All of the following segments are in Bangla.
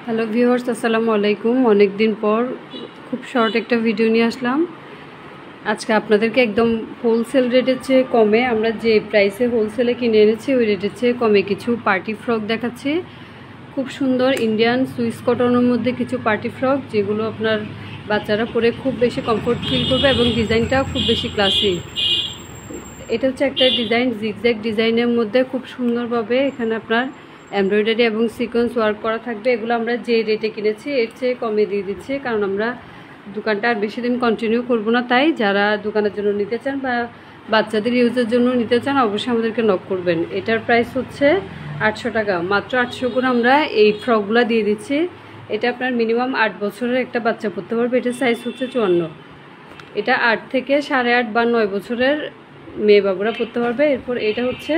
হ্যালো ভিউয়ার্স, আসসালামু আলাইকুম। অনেক দিন পর খুব শর্ট একটা ভিডিও নিয়ে আসলাম। আজকে আপনাদেরকে একদম হোলসেল রেটের চেয়ে কমে, আমরা যে প্রাইসে হোলসেলে কিনে এনেছি ওই রেটের চেয়ে কমে কিছু পার্টি ফ্রক দেখাচ্ছি। খুব সুন্দর ইন্ডিয়ান সুইস কটনের মধ্যে কিছু পার্টি ফ্রক, যেগুলো আপনার বাচ্চারা পরে খুব বেশি কমফোর্ট ফিল করবে এবং ডিজাইনটাও খুব বেশি ক্লাসি। এটা হচ্ছে একটা ডিজাইন, জিগজ্যাগ ডিজাইনের মধ্যে খুব সুন্দরভাবে এখানে আপনার এমব্রয়ডারি এবং সিকোয়েন্স ওয়ার্ক করা থাকবে। এগুলো আমরা যে রেটে কিনেছি এর চেয়ে কমে দিয়ে দিচ্ছি, কারণ আমরা দোকানটা আর বেশি দিন কন্টিনিউ করব না। তাই যারা দোকানের জন্য নিতে চান বা বাচ্চাদের ইউজের জন্য নিতে চান অবশ্যই আমাদেরকে নক করবেন। এটার প্রাইস হচ্ছে 800 টাকা। মাত্র 800 করে আমরা এই ফ্রকগুলো দিয়ে দিচ্ছি। এটা আপনার মিনিমাম 8 বছরের একটা বাচ্চা পরতে পারবে। এটার সাইজ হচ্ছে 54। এটা 8 থেকে 8.5 বা 9 বছরের মেয়ে বাবুরা পরতে পারবে। এরপর এটা হচ্ছে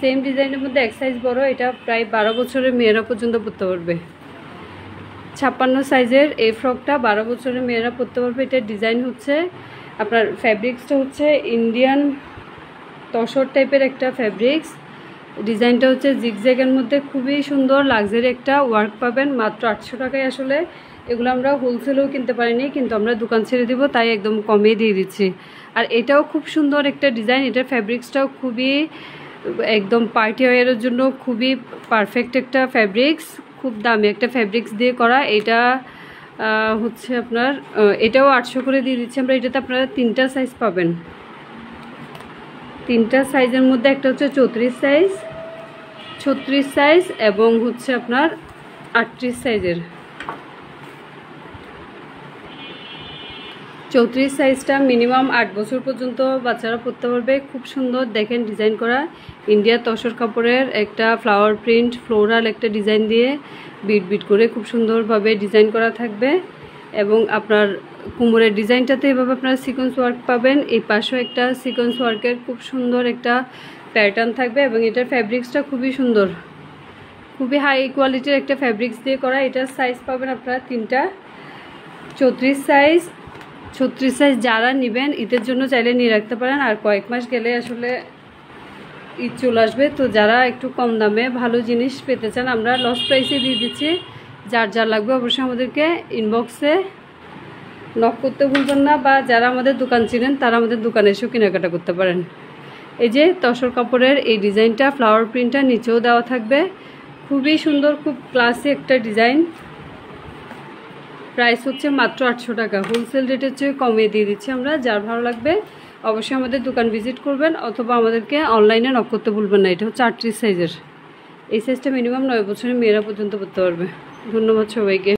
সেম ডিজাইনের মধ্যে এক সাইজ বড়, এটা প্রায় 12 বছরের মেয়েরা পর্যন্ত পরতে পারবে। 56 সাইজের এই ফ্রকটা 12 বছরের মেয়েরা পরতে পারবে। এটার ডিজাইন হচ্ছে আপনার ফ্যাব্রিক্সটা হচ্ছে ইন্ডিয়ান তসর টাইপের একটা ফ্যাব্রিক্স। ডিজাইনটা হচ্ছে জিগজ্যাগের মধ্যে খুবই সুন্দর লাক্সারি একটা ওয়ার্ক পাবেন। মাত্র 800 টাকায়। আসলে এগুলো আমরা হোলসেলেও কিনতে পারিনি, কিন্তু আমরা দোকান ছেড়ে দিব তাই একদম কমে দিয়ে দিচ্ছি। আর এটাও খুব সুন্দর একটা ডিজাইন। এটার ফ্যাব্রিক্সটাও খুবই একদম পার্টি ওয়্যারের জন্য খুবই পারফেক্ট একটা ফ্যাব্রিক্স, খুব দামি একটা ফ্যাব্রিক্স দিয়ে করা। এটা হচ্ছে আপনার এটাও 800 করে দিয়ে দিচ্ছি আমরা। এটাতে আপনারা 3টা সাইজ পাবেন। 3টা সাইজের মধ্যে একটা হচ্ছে 34 সাইজ, 36 সাইজ এবং হচ্ছে আপনার 38 সাইজের। 34 সাইজটা মিনিমাম 8 বছর পর্যন্ত বাচ্চারা পরতে পারবে। খুব সুন্দর দেখেন ডিজাইন করা, ইন্ডিয়া তসর কাপড়ের একটা ফ্লাওয়ার প্রিন্ট ফ্লোরাল একটা ডিজাইন দিয়ে বিট বিট করে খুব সুন্দরভাবে ডিজাইন করা থাকবে। এবং আপনার কোমরের ডিজাইনটাতে এভাবে আপনারা সিকোয়েন্স ওয়ার্ক পাবেন। এই পাশেও একটা সিকোয়েন্স ওয়ার্কের খুব সুন্দর একটা প্যাটার্ন থাকবে এবং এটার ফ্যাব্রিক্সটা খুবই সুন্দর, খুবই হাই কোয়ালিটির একটা ফ্যাব্রিক্স দিয়ে করা। এটার সাইজ পাবেন আপনারা 3টা। 34 সাইজ, 36 সাইজ যারা নেবেন ঈদের জন্য চাইলে নিয়ে রাখতে পারেন। আর কয়েক মাস গেলে আসলে ঈদ চলে আসবে, তো যারা একটু কম দামে ভালো জিনিস পেতে চান আমরা লস প্রাইসে দিয়ে দিচ্ছি। যার যার লাগবে অবশ্যই আমাদেরকে ইনবক্সে নক করতে ভুলবেন না, বা যারা আমাদের দোকান চিনেন তারা আমাদের দোকানে এসেও কেনাকাটা করতে পারেন। এই যে তসর কাপড়ের এই ডিজাইনটা ফ্লাওয়ার প্রিন্টটা নিচেও দেওয়া থাকবে, খুবই সুন্দর, খুব ক্লাসি একটা ডিজাইন। প্রাইস হচ্ছে মাত্র 800 টাকা। হোলসেল রেটের চেয়ে কমিয়ে দিয়ে দিচ্ছি আমরা। যার ভালো লাগবে অবশ্যই আমাদের দোকান ভিজিট করবেন অথবা আমাদেরকে অনলাইনে নক করতে ভুলবেন না। এটা হচ্ছে 38 সাইজের। এই সাইজটা মিনিমাম 9 বছরের মেয়েরা পর্যন্ত পরতে পারবে। ধন্যবাদ সবাইকে।